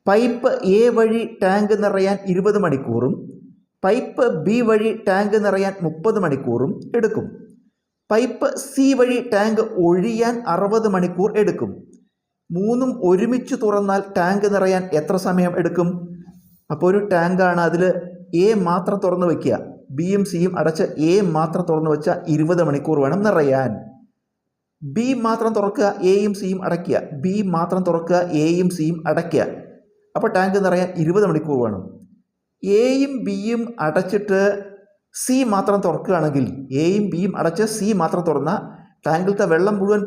Pipe A വഴി tank നിറയാൻ 20 മണിക്കൂറും പൈപ്പ് ബി വഴി ടാങ്ക് നിറയാൻ 30 മണിക്കൂറും എടുക്കും. പൈപ്പ് സി വഴി ടാങ്ക് ഒഴിയാൻ 60 മണിക്കൂർ എടുക്കും. മൂന്നും ഒരുമിച്ച് തുറന്നാൽ ടാങ്ക് നിറയാൻ എത്ര സമയം എടുക്കും? അപ്പോൾ ഒരു ടാങ്കാണ്, അതിൽ എ മാത്രം തുറന്ന് വയ്ക്കുക, ബിയും സിയും അടച്ച് എ മാത്രം തുറന്ന് വെച്ചാൽ 20 മണിക്കൂർ വേണം നിറയാൻ. ബി മാത്രം തുറക്കുക, എയും സിയും അടയ്ക്കുക, ബി മാത്രം തുറക്കുക, എയും സിയും അടയ്ക്കുക. അപ്പോൾ ടാങ്ക് നിറയാൻ 20 മണിക്കൂർ വേണം. എയും ബിയും അടച്ചിട്ട് സി മാത്രം തുറക്കുകയാണെങ്കിൽ, എയും ബിയും അടച്ച് സി മാത്രം തുറന്നാൽ ടാങ്കിലത്തെ വെള്ളം മുഴുവൻ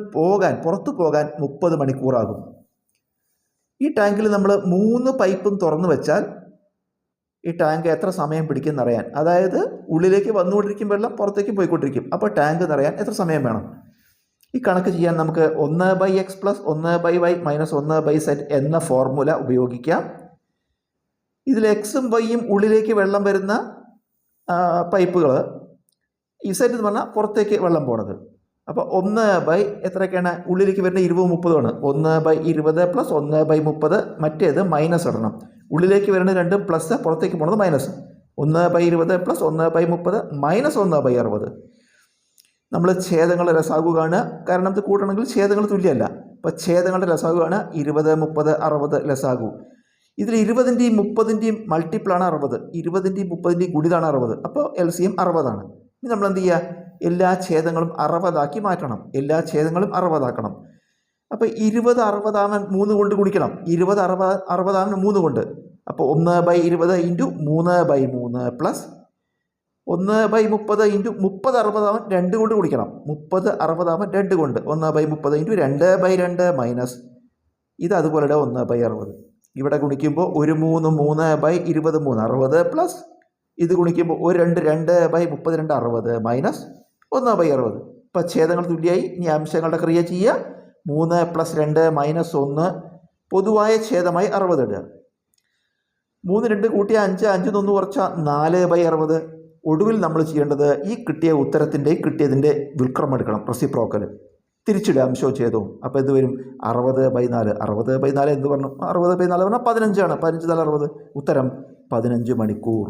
പുറത്തു പോകാൻ 30 മണിക്കൂറാകും. ഈ ടാങ്കിൽ നമ്മൾ 3 പൈപ്പും തുറന്നു വെച്ചാൽ ഈ ടാങ്ക് എത്ര സമയം പിടിക്കും എന്നറിയാൻ. അതായത് ഉള്ളിലേക്ക് വന്നുകൊണ്ടിരിക്കും വെള്ളം, പുറത്തേക്ക് പോയിക്കൊണ്ടിരിക്കും. അപ്പോൾ ടാങ്ക് നിറയാൻ എത്ര സമയം വേണം? ഈ കണക്ക് ചെയ്യാൻ നമുക്ക് 1/x + 1/y - 1/z എന്ന ഫോർമുല ഉപയോഗിക്കാം. ഇതിൽ എക്സും വൈയും ഉള്ളിലേക്ക് വെള്ളം വരുന്ന പൈപ്പുകൾ, ഇസെറ്റ് എന്ന് പറഞ്ഞാൽ പുറത്തേക്ക് വെള്ളം പോണത്. അപ്പോൾ 1/ എത്രയൊക്കെയാണ്? ഉള്ളിലേക്ക് വരുന്ന 20 30 ആണ്. 1/20 + 1/30. മറ്റേത് മൈനസ് ഇടണം. ഉള്ളിലേക്ക് വരുന്ന രണ്ടും പ്ലസ്, പുറത്തേക്ക് പോണത് മൈനസ്. 1/20 + 1/30 - 1/60. നമ്മൾ ഛേദങ്ങളുടെ ലസാഗു കാണുക, കാരണം ഇത് കൂട്ടണമെങ്കിൽ ഛേദങ്ങൾ തുല്യമല്ല. അപ്പോൾ ഛേദങ്ങളുടെ ലസാഗു കാണുക, 20 30 60 ലസാഗു. ഇതിൽ 20ൻ്റെയും 30ൻ്റെയും മൾട്ടിപ്പിളാണ് 60. 20ൻ്റെയും 30ൻ്റെയും ഗുണിതാണ് 60. അപ്പോൾ LCM 60 ആണ്. ഇനി നമ്മൾ എന്ത് ചെയ്യുക? എല്ലാ ഛേദങ്ങളും 60 മാറ്റണം. എല്ലാ ഛേദങ്ങളും 60 അപ്പോൾ 20 60 ആവാൻ 3 കൊണ്ട് ഗുണിക്കണം. 20 60 ആവാൻ 3 കൊണ്ട്. അപ്പോൾ 1/20 × 3/3 പ്ലസ് 1/30 × 30 60 ആവാൻ 2 കൊണ്ട് ഗുണിക്കണം. 30 60 ആവാൻ 2 കൊണ്ട്. 1/30 × 2/2 മൈനസ് ഇത് അതുപോലെ 1/60. ഇവിടെ ഗുണിക്കുമ്പോൾ 1 3 3/20 60 പ്ലസ് ഇത് ഗുണിക്കുമ്പോൾ 1 2 2/32 60 മൈനസ് 1/60. ഇപ്പോൾ ഛേദങ്ങൾ തുല്യമായി. ഇനി അംശങ്ങളുടെ ക്രിയ ചെയ്യുക. 3 + 2 - 1 പൊതുവായ ഛേദമായി 60 ഇടുക. 3 2 കൂട്ടിയ 5, 5 1 കുറച്ചാൽ 4/60. ഒടുവിൽ നമ്മൾ ചെയ്യേണ്ടത് ഈ കിട്ടിയ കിട്ടിയതിൻ്റെ വിൽക്രമം എടുക്കണം, റെസിപ്രോക്കൽ തിരിച്ചിടുക അംശവും ഛേദവും. അപ്പോൾ ഇത് വരും 60/4. 60/4 എന്ത് പറഞ്ഞു? 60/4 പറഞ്ഞാൽ 15 ആണ്. 15 × 4 60. ഉത്തരം 15 മണിക്കൂർ.